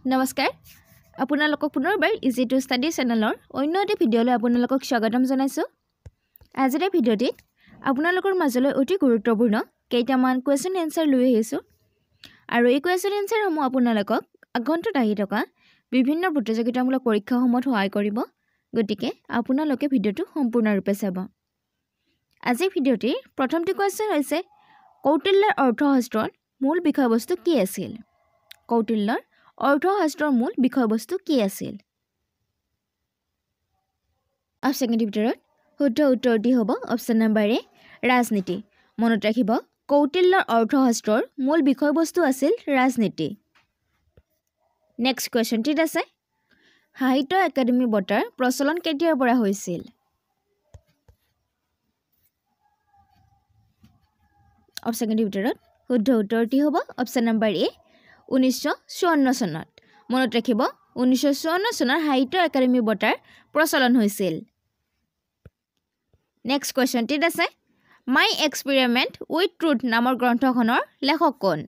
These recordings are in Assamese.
নমস্কাৰ আপোনালোকক পুনৰবাৰ ইজি টু ষ্টাডি চেনেলৰ অন্য এটা ভিডিঅ'লৈ আপোনালোকক স্বাগতম জনাইছোঁ আজিৰ ভিডিঅ'টিত আপোনালোকৰ মাজলৈ অতি গুৰুত্বপূৰ্ণ কেইটামান কুৱেশ্যন এনসাৰ লৈ আহিছোঁ আৰু এই কুৱেশ্যন এনসাৰসমূহ আপোনালোকক আগন্তুক আহি থকা বিভিন্ন প্ৰতিযোগিতামূলক পৰীক্ষাসমূহত সহায় কৰিব গতিকে আপোনালোকে ভিডিঅ'টো সম্পূৰ্ণৰূপে চাব আজিৰ ভিডিঅ'টিৰ প্ৰথমটো কুৱেশ্যন হৈছে কৌটিল্যৰ অৰ্থশাস্ত্ৰৰ মূল বিষয়বস্তু কি আছিল কৌটিল্যৰ অৰ্থশাস্ত্ৰৰ মূল বিষয়বস্তু কি আছিল অপচনৰ ভিতৰত শুদ্ধ উত্তৰটি হ'ব অপচন নম্বৰ এ ৰাজনীতি মনত ৰাখিব কৌটিল্যৰ অৰ্থশাস্ত্ৰৰ মূল বিষয়বস্তু আছিল ৰাজনীতি নেক্সট কুৱেশ্যনটিত আছে সাহিত্য একাডেমী বঁটাৰ প্ৰচলন কেতিয়াৰ পৰা হৈছিল অপচনৰ ভিতৰত শুদ্ধ উত্তৰটি হ'ব অপচন নম্বৰ এ 1954 চনত মনত ৰাখিব 1954 চনৰ সাহিত্য একাডেমী বঁটাৰ প্ৰচলন হৈছিল নেক্সট কুৱেশ্যনটিত আছে মাই এক্সপেৰিমেণ্ট উইথ ট্ৰুথ নামৰ গ্ৰন্থখনৰ লেখক কোন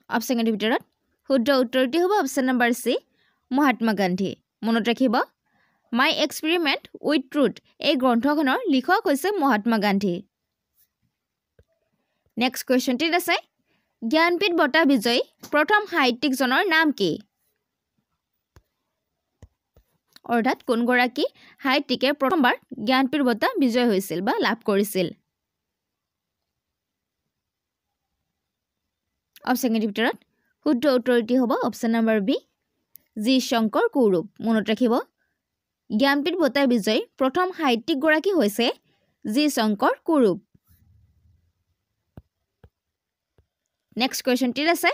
অপচনৰ ভিতৰত শুদ্ধ উত্তৰটি হ'ব option number C Mahatma Gandhi মনত ৰাখিব মাই এক্সপেৰিমেণ্ট উইথ ট্ৰুথ এই গ্ৰন্থখনৰ লিখক হৈছে মহাত্মা গান্ধী নেক্সট কুৱেশ্যনটিত আছে জ্ঞানপীঠ বঁটা বিজয়ী প্ৰথম সাহিত্যিকজনৰ নাম কি অৰ্থাৎ কোনগৰাকী সাহিত্যিকে প্ৰথমবাৰ জ্ঞানপীঠ বঁটা বিজয় হৈছিল বা লাভ কৰিছিল অপচনৰ ভিতৰত শুদ্ধ উত্তৰটি হ'ব option number B G Shankar Kurup মনত ৰাখিব জ্ঞানপীঠ বঁটা বিজয়ী প্ৰথম সাহিত্যিকগৰাকী হৈছে জি শংকৰ কৌৰৱ নেক্সট কুৱেশ্যনটিত আছে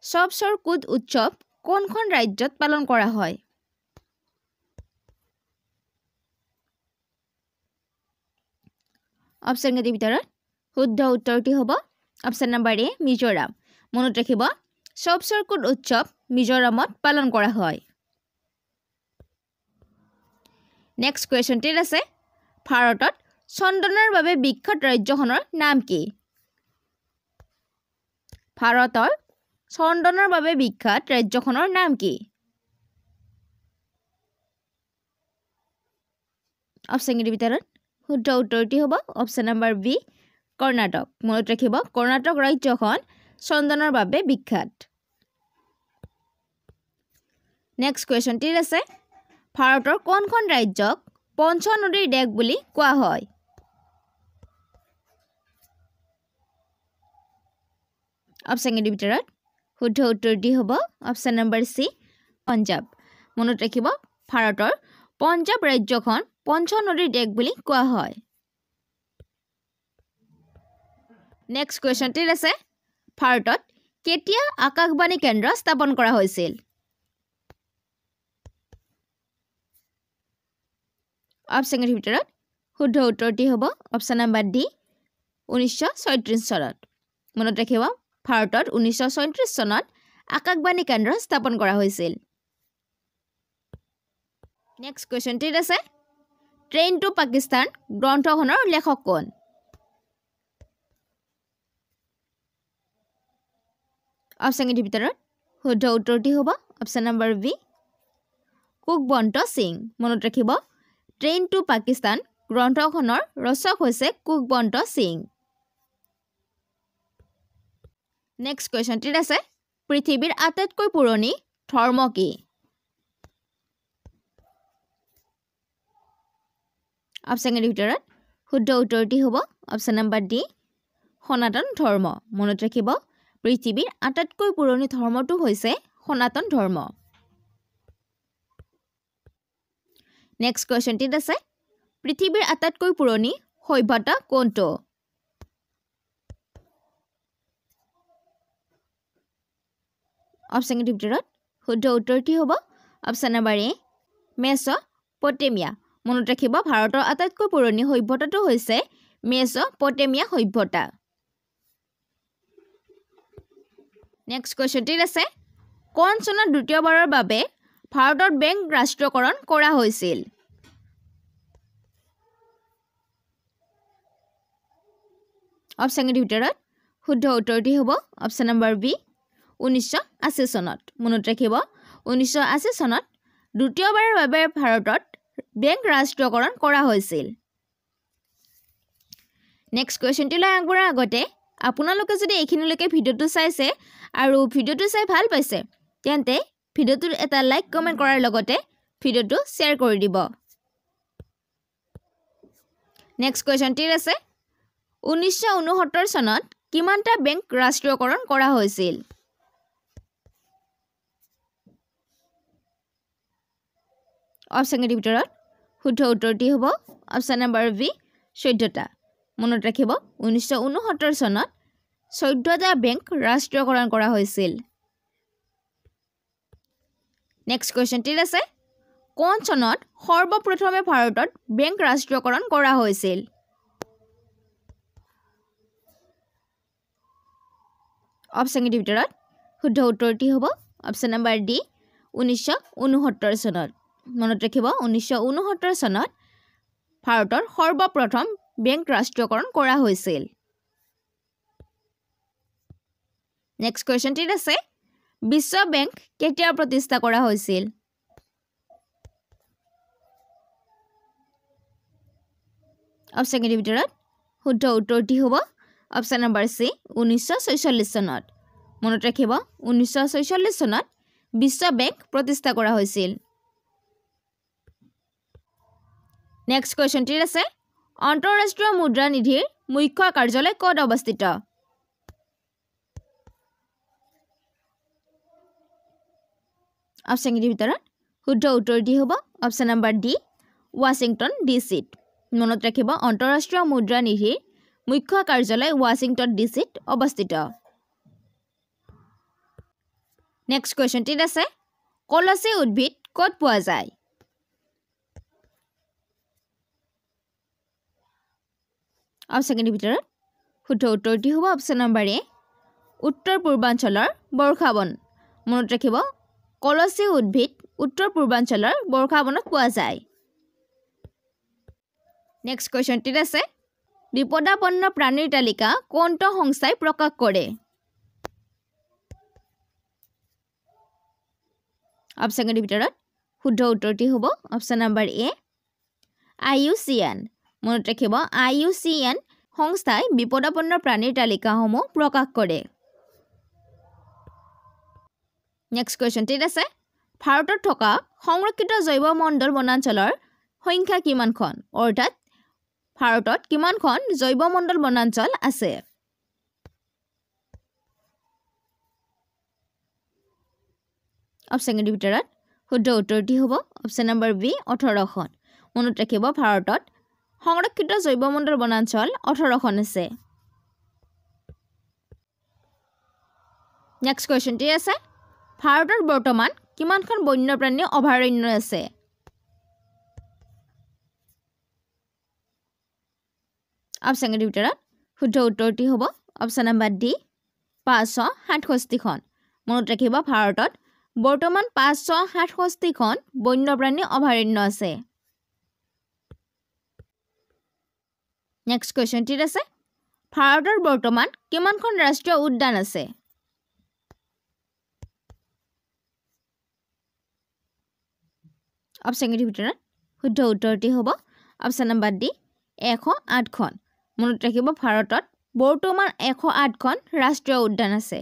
সবচৰ কুদ উৎসৱ কোনখন ৰাজ্যত পালন কৰা হয় অপচনৰ ভিতৰত শুদ্ধ উত্তৰটি হ'ব অপচন নম্বৰ এ মিজোৰাম মনত ৰাখিব সবচৰ কুদ উৎসৱ মিজোৰামত পালন কৰা হয় নেক্সট কুৱেশ্যনটিত আছে ভাৰতত চন্দনৰ বাবে বিখ্যাত ৰাজ্যখনৰ নাম কি ভাৰতৰ চন্দনৰ বাবে বিখ্যাত ৰাজ্যখনৰ নাম কি অপচনৰ ভিতৰত শুদ্ধ উত্তৰটি হ'ব অপচন নম্বৰ বি কৰ্ণাটক মনত ৰাখিব কৰ্ণাটক ৰাজ্যখন চন্দনৰ বাবে বিখ্যাত নেক্সট কুৱেশ্যনটিত আছে ভাৰতৰ কোনখন ৰাজ্যক পঞ্চ নদীৰ দেশ বুলি কোৱা হয় অপচনৰ ভিতৰত শুদ্ধ উত্তৰটি হ'ব অপচন নম্বৰ চি পঞ্জাৱ মনত ৰাখিব ভাৰতৰ পঞ্জাৱ ৰাজ্যখন পঞ্চ নদীৰ দেশ বুলি কোৱা হয় নেক্সট কুৱেশ্যনটিত আছে ভাৰতত কেতিয়া আকাশবাণী কেন্দ্ৰ স্থাপন কৰা হৈছিল অপচনৰ ভিতৰত শুদ্ধ উত্তৰটি হ'ব অপচন নম্বৰ ডি 1937 চনত মনত ৰাখিব ভাৰতত 1937 চনত আকাশবাণী কেন্দ্ৰ স্থাপন কৰা হৈছিল নেক্সট কুৱেশ্যনটিত আছে ট্ৰেইন টু পাকিস্তান গ্ৰন্থখনৰ লেখক কোন অপচনৰ ভিতৰত শুদ্ধ উত্তৰটি হ'ব অপচন নম্বৰ বি কুকবন্ত সিং মনত ৰাখিব ট্ৰেইন টু পাকিস্তান গ্ৰন্থখনৰ ৰচক হৈছে কুকবন্ত সিং নেক্সট কুৱেশ্যনটিত আছে পৃথিৱীৰ আটাইতকৈ পুৰণি ধৰ্ম কি অপচনৰ ভিতৰত শুদ্ধ উত্তৰটি হ'ব অপচন নম্বৰ ডি সনাতন ধৰ্ম মনত ৰাখিব পৃথিৱীৰ আটাইতকৈ পুৰণি ধৰ্মটো হৈছে সনাতন ধৰ্ম নেক্সট কুৱেশ্যনটিত আছে পৃথিৱীৰ আটাইতকৈ পুৰণি সভ্যতা কোনটো অপচনৰ ভিতৰত শুদ্ধ উত্তৰটি হ'ব অপচন নম্বৰ এ মেছ'পটেমিয়া মনত ৰাখিব ভাৰতৰ আটাইতকৈ পুৰণি সভ্যতাটো হৈছে মেছ'পটেমিয়া সভ্যতা নেক্সট কুৱেশ্যনটিত আছে কোন চনত দ্বিতীয়বাৰৰ বাবে ভাৰতৰ বেংক ৰাষ্ট্ৰীয়কৰণ কৰা হৈছিল অপচনৰ ভিতৰত শুদ্ধ উত্তৰটি হ'ব অপশ্যন নম্বৰ বি 1980 চনত মনত ৰাখিব 1980 চনত দ্বিতীয়বাৰৰ বাবে ভাৰতত বেংক ৰাষ্ট্ৰীয়কৰণ কৰা হৈছিল নেক্সট কোৱেশ্চনটিলৈ আগবঢ়াৰ আগতে আপোনালোকে যদি এইখিনিলৈকে ভিডিঅ'টো চাইছে আৰু ভিডিঅ'টো চাই ভাল পাইছে তেন্তে ভিডিঅ'টোৰ এটা লাইক কমেন্ট কৰাৰ লগতে ভিডিঅ'টো শ্বেয়াৰ কৰি দিব নেক্সট কোৱেশ্চনটি আছে 1969 চনত কিমানটা বেংক ৰাষ্ট্ৰীয়কৰণ কৰা হৈছিল অপশ্যনৰ ভিতৰত শুদ্ধ উত্তৰটি হ'ব অপশ্যন নম্বৰ বি 14টা মনত ৰাখিব 1969 চনত 14টা বেংক ৰাষ্ট্ৰীয়কৰণ কৰা হৈছিল নেক্সট কোৱেশ্চনটি আছে কোন চনত সৰ্বপ্ৰথমে ভাৰতত বেংক ৰাষ্ট্ৰীয়কৰণ কৰা হৈছিল অপশ্যনৰ ভিতৰত শুদ্ধ উত্তৰটি হ'ব অপশ্যন নম্বৰ ডি 1969 চনত মনত ৰাখিব 1969 চনত ভাৰতৰ সৰ্বপ্ৰথম বেংক ৰাষ্ট্ৰীয়কৰণ কৰা হৈছিল নেক্সট কোৱেশ্চনটি আছে বিশ্ব বেংক কেতিয়া প্ৰতিষ্ঠা কৰা হৈছিল অপশ্যনৰ ভিতৰত শুদ্ধ উত্তৰটি হ'ব অপশ্যন নম্বৰ সি 1946 চনত মনত ৰাখিব 1946 চনত বিশ্ব বেংক প্ৰতিষ্ঠা কৰা হৈছিল নেক্সট কোৱেশ্চনটি আছে আন্তঃৰাষ্ট্ৰীয় মুদ্ৰা নিধিৰ মুখ্য কাৰ্যালয় ক'ত অৱস্থিত অপশ্যনৰ ভিতৰত শুদ্ধ উত্তৰটি হ'ব অপশ্যন নম্বৰ ডি ৱাশ্বিংটন ডিচিত মনত ৰাখিব আন্তঃৰাষ্ট্ৰীয় মুদ্ৰা নিধিৰ মুখ্য কাৰ্যালয় ৱাশ্বিংটন ডিচিত অৱস্থিত নেক্সট কোৱেশ্চনটি আছে কলচী উদ্ভিদ ক'ত পোৱা যায় অপশ্যনৰ ভিতৰত শুদ্ধ উত্তৰটি হ'ব অপশ্যন নম্বৰ এ উত্তৰ পূৰ্বাঞ্চলৰ বৰ্ষাবন মনত ৰাখিব কলচী উদ্ভিদ উত্তৰ পূৰ্বাঞ্চলৰ বৰ্ষাবনত পোৱা যায় নেক্সট কোৱেশ্চনটি আছে বিপদাপন্ন প্ৰাণীৰ তালিকা কোনটো সংস্থাই প্ৰকাশ কৰে অপশ্যনৰ ভিতৰত শুদ্ধ উত্তৰটি হ'ব অপশ্যন নম্বৰ এ IUCN মনত ৰাখিব IUCN সংস্থাই বিপদাপন্ন প্ৰাণীৰ তালিকাসমূহ প্ৰকাশ কৰে নেক্সট কোৱেশ্চনটি আছে ভাৰতত থকা সংৰক্ষিত জৈৱমণ্ডল বনাঞ্চলৰ সংখ্যা কিমানখন অৰ্থাৎ ভাৰতত কিমানখন জৈৱমণ্ডল বনাঞ্চল আছে অপশ্যনৰ ভিতৰত শুদ্ধ উত্তৰটি হ'ব অপশ্যন নম্বৰ বি 18খন মনত ৰাখিব ভাৰতত সংৰক্ষিত জৈৱমণ্ডল বনাঞ্চল 18খন আছে নেক্সট কোৱেশ্চনটি আছে ভাৰতত বৰ্তমান কিমানখন বন্যপ্ৰাণী অভয়াৰণ্য আছে অপশ্যনৰ ভিতৰত শুদ্ধ উত্তৰটি হ'ব অপশ্যন নম্বৰ ডি 567খন মনত ৰাখিব ভাৰতত বৰ্তমান 567খন বন্যপ্ৰাণী অভয়াৰণ্য আছে নেক্সট কোৱেশ্চনটি আছে ভাৰতৰ বৰ্তমান কিমানখন ৰাষ্ট্ৰীয় উদ্যান আছে অপশ্যনৰ ভিতৰত শুদ্ধ উত্তৰটি হ'ব অপশ্যন নম্বৰ ডি 108খন মনত ৰাখিব ভাৰতত বৰ্তমান 108খন ৰাষ্ট্ৰীয় উদ্যান আছে